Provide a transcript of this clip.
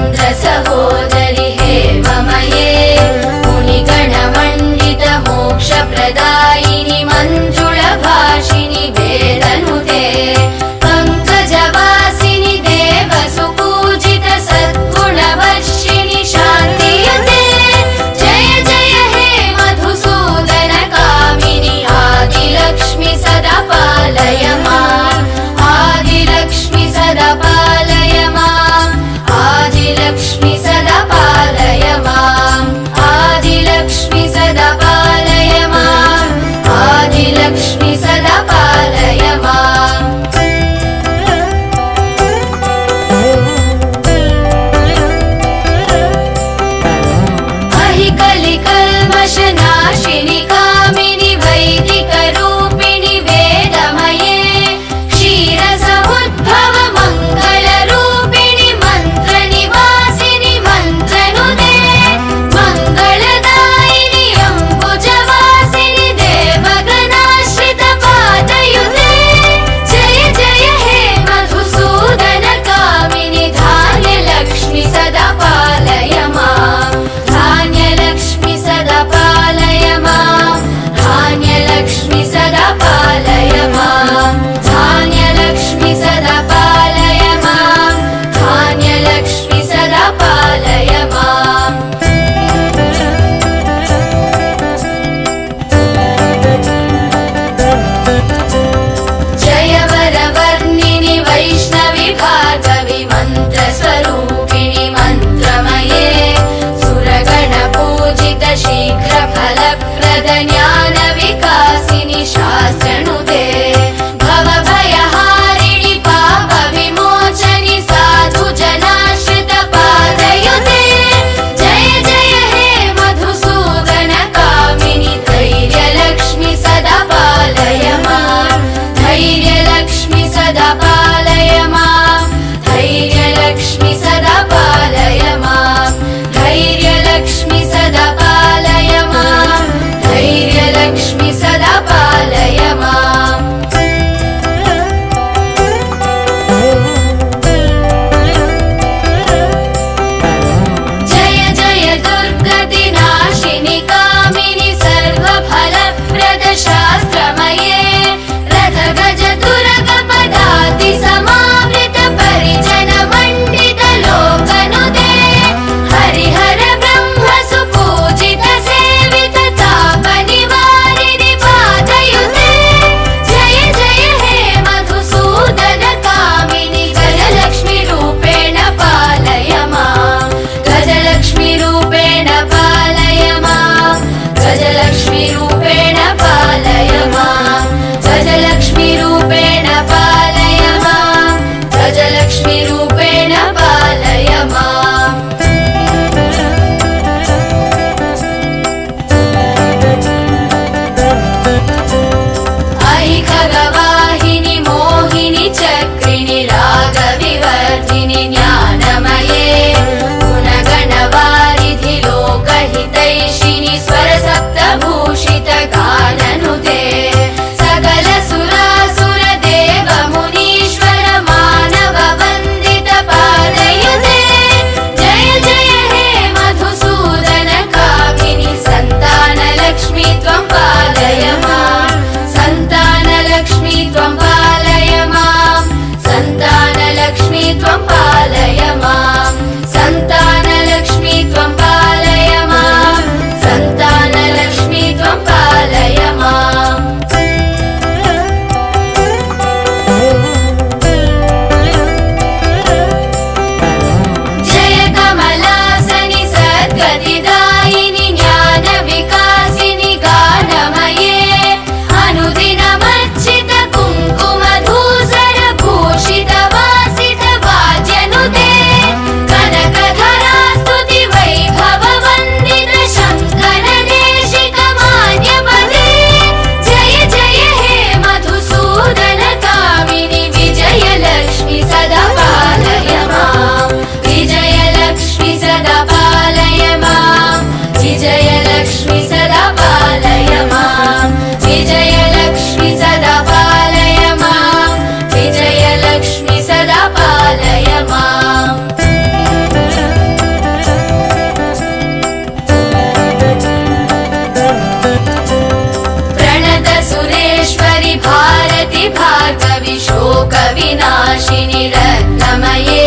मंत्र सहोदरि हेममये मुनिगणमण्डित मोक्षप्रदायिनि मञ्जुळभाषिनि वेदनुते पंकजवासिनि देवसुपूजित सद्गुणवर्षिणि शान्तियुते जय जय हे मधुसूदन कामिनि आदिलक्ष्मि सदा पालय माम् आदिलक्ष्मि सदा पालय माम् आदिलक्ष्मि सदा पालय माम् आदिलक्ष्मि सदा पालय माम् आदिलक्ष्मि सदा पालय माम् अहिकलिकल्मषनाशिनि कामिनि वैदिकरूपिणि वेदमये क्षीरसमुद्भव मङ्गलरूपिणि मन्त्रनिवासिनि मन्त्रनुते मङ्गलदायिनि अम्बुजवासिनि देवगणाश्रित पादयुते जय जय हे मधुसूदन कामिनि धान्यलक्ष्मि सदा पालय माम् धान्यलक्ष्मि सदा पालय माम् धान्यलक्ष्मि सदा पालय माम् धान्यलक्ष्मि सदा पालय माम् धान्यलक्ष्मि सदा पालय माम् जय वरवर्णिनि वैष्णवि भार्गवि मन्त्रस्वरूपिणि मन्त्रमये सुरगणपूजित शीघ्रफलप्रद ज्ञानविकासिनि शास्त्रनुते भवभयहारिणि पापविमोचनि साधुजनाश्रित पादयुते जय जय हे मधुसूदन कामिनि धैर्यलक्ष्मि सदा पालय माम् धैर्यलक्ष्मि सदा पालय माम् धैर्यलक्ष्मि सदा पालय माम् धैर्यलक्ष्मि सदा पालय माम् धैर्यलक्ष्मि सदा पालय माम् जय जय दुर्गतिनाशिनि कामिनि सर्वफलप्रद शास्त्रमये रथगज तुरगपदाति नाशिनि रत्नमये